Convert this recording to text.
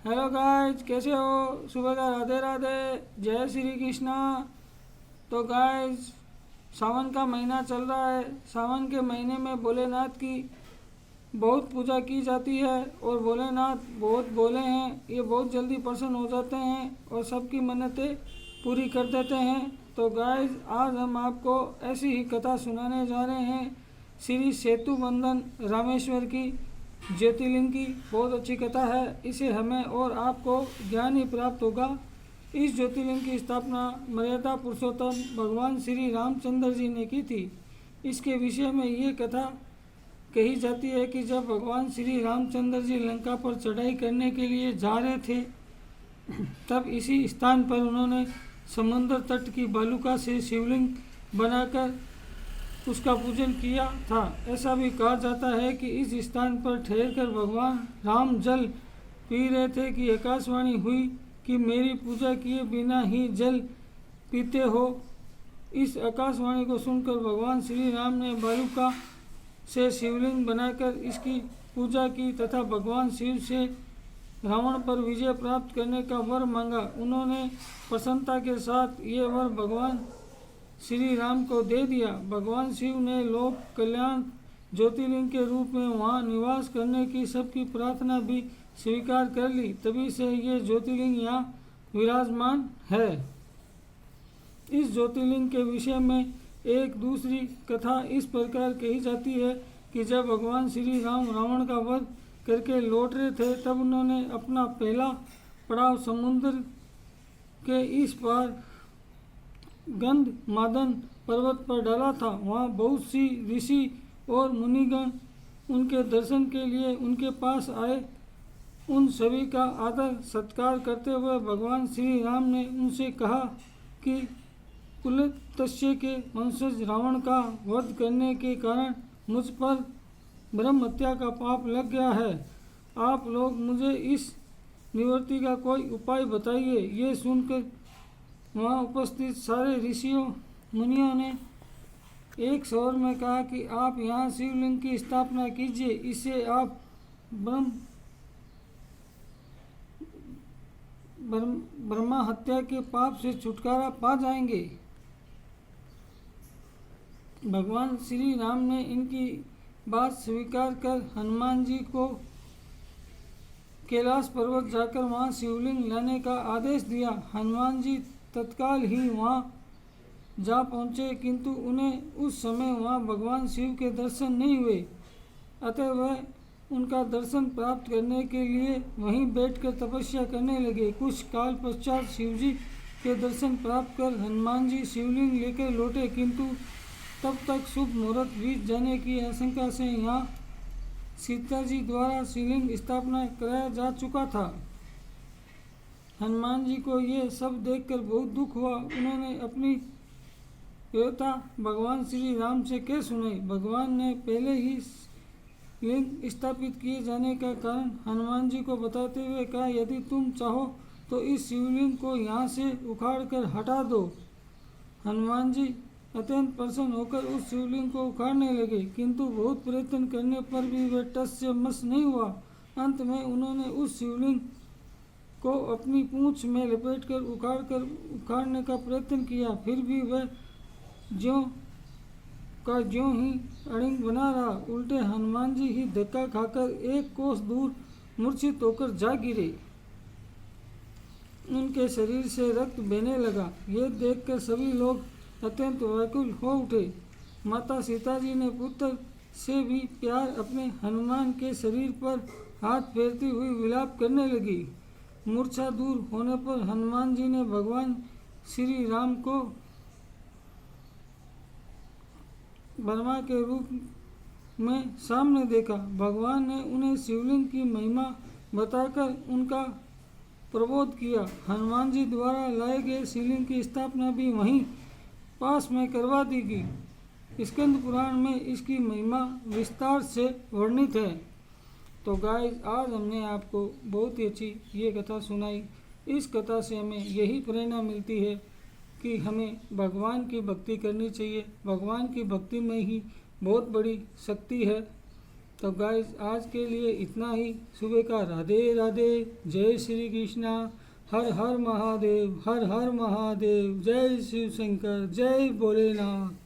Hello guys, कैसे हो? सुबह का राधे राधे, जय श्री कृष्णा। तो गाइज, सावन का महीना चल रहा है। सावन के महीने में भोलेनाथ की बहुत पूजा की जाती है और भोलेनाथ बहुत भोले हैं। ये बहुत जल्दी प्रसन्न हो जाते हैं और सबकी मन्नतें पूरी कर देते हैं। तो गाइज, आज हम आपको ऐसी ही कथा सुनाने जा रहे हैं श्री सेतु बंधन रामेश्वर की ज्योतिर्लिंग की। बहुत अच्छी कथा है, इसे हमें और आपको ज्ञान ही प्राप्त होगा। इस ज्योतिर्लिंग की स्थापना मर्यादा पुरुषोत्तम भगवान श्री रामचंद्र जी ने की थी। इसके विषय में ये कथा कही जाती है कि जब भगवान श्री रामचंद्र जी लंका पर चढ़ाई करने के लिए जा रहे थे, तब इसी स्थान पर उन्होंने समुद्र तट की बालुका से शिवलिंग बनाकर उसका पूजन किया था। ऐसा भी कहा जाता है कि इस स्थान पर ठहरकर भगवान राम जल पी रहे थे कि आकाशवाणी हुई कि मेरी पूजा किए बिना ही जल पीते हो। इस आकाशवाणी को सुनकर भगवान श्री राम ने बालुका से शिवलिंग बनाकर इसकी पूजा की तथा भगवान शिव से रावण पर विजय प्राप्त करने का वर मांगा। उन्होंने प्रसन्नता के साथ ये वर भगवान श्री राम को दे दिया। भगवान शिव ने लोक कल्याण ज्योतिर्लिंग के रूप में वहाँ निवास करने की सबकी प्रार्थना भी स्वीकार कर ली। तभी से ये ज्योतिर्लिंग यहाँ विराजमान है। इस ज्योतिर्लिंग के विषय में एक दूसरी कथा इस प्रकार कही जाती है कि जब भगवान श्री राम रावण का वध करके लौट रहे थे, तब उन्होंने अपना पहला पड़ाव समुद्र के इस पार गंधमादन पर्वत पर डाला था। वहाँ बहुत सी ऋषि और मुनिगण उनके दर्शन के लिए उनके पास आए। उन सभी का आदर सत्कार करते हुए भगवान श्री राम ने उनसे कहा कि कुलतस्य के वंशज रावण का वध करने के कारण मुझ पर ब्रह्म हत्या का पाप लग गया है। आप लोग मुझे इस निवृत्ति का कोई उपाय बताइए। ये सुनकर वहाँ उपस्थित सारे ऋषियों मुनियों ने एक स्वर में कहा कि आप यहाँ शिवलिंग की स्थापना कीजिए, इससे आप ब्रह्मा हत्या के पाप से छुटकारा पा जाएंगे। भगवान श्री राम ने इनकी बात स्वीकार कर हनुमान जी को कैलाश पर्वत जाकर वहाँ शिवलिंग लाने का आदेश दिया। हनुमान जी तत्काल ही वहाँ जा पहुँचे, किंतु उन्हें उस समय वहाँ भगवान शिव के दर्शन नहीं हुए। अतः वह उनका दर्शन प्राप्त करने के लिए वहीं बैठकर तपस्या करने लगे। कुछ काल पश्चात शिव जी के दर्शन प्राप्त कर हनुमान जी शिवलिंग लेकर लौटे, किंतु तब तक शुभ मुहूर्त बीत जाने की आशंका से यहाँ सीता जी द्वारा शिवलिंग स्थापना कराया जा चुका था। हनुमान जी को ये सब देखकर बहुत दुख हुआ। उन्होंने अपनी व्यथा भगवान श्री राम से कह सुनाई। भगवान ने पहले ही लिंग स्थापित किए जाने का कारण हनुमान जी को बताते हुए कहा, यदि तुम चाहो तो इस शिवलिंग को यहाँ से उखाड़ कर हटा दो। हनुमान जी अत्यंत प्रसन्न होकर उस शिवलिंग को उखाड़ने लगे, किंतु बहुत प्रयत्न करने पर भी वह टस से मस नहीं हुआ। अंत में उन्होंने उस शिवलिंग को अपनी पूंछ में लपेटकर उखाड़ने का प्रयत्न किया, फिर भी वह ज्यों का ज्यों ही अड़िंग बना रहा। उल्टे हनुमान जी ही धक्का खाकर एक कोस दूर मूर्छित होकर जा गिरे। उनके शरीर से रक्त बहने लगा। ये देखकर सभी लोग अत्यंत व्याकुल हो उठे। माता सीता जी ने पुत्र से भी प्यार अपने हनुमान के शरीर पर हाथ फेरती हुई विलाप करने लगी। मूर्छा दूर होने पर हनुमान जी ने भगवान श्री राम को ब्रह्मा के रूप में सामने देखा। भगवान ने उन्हें शिवलिंग की महिमा बताकर उनका प्रबोध किया। हनुमान जी द्वारा लाए गए शिवलिंग की स्थापना भी वहीं पास में करवा दी गई। स्कंद पुराण में इसकी महिमा विस्तार से वर्णित है। तो गाइस, आज हमने आपको बहुत ही अच्छी ये कथा सुनाई। इस कथा से हमें यही प्रेरणा मिलती है कि हमें भगवान की भक्ति करनी चाहिए। भगवान की भक्ति में ही बहुत बड़ी शक्ति है। तो गाइस आज के लिए इतना ही। सुबह का राधे राधे, जय श्री कृष्णा, हर हर महादेव, हर हर महादेव, जय शिव शंकर, जय भोलेनाथ।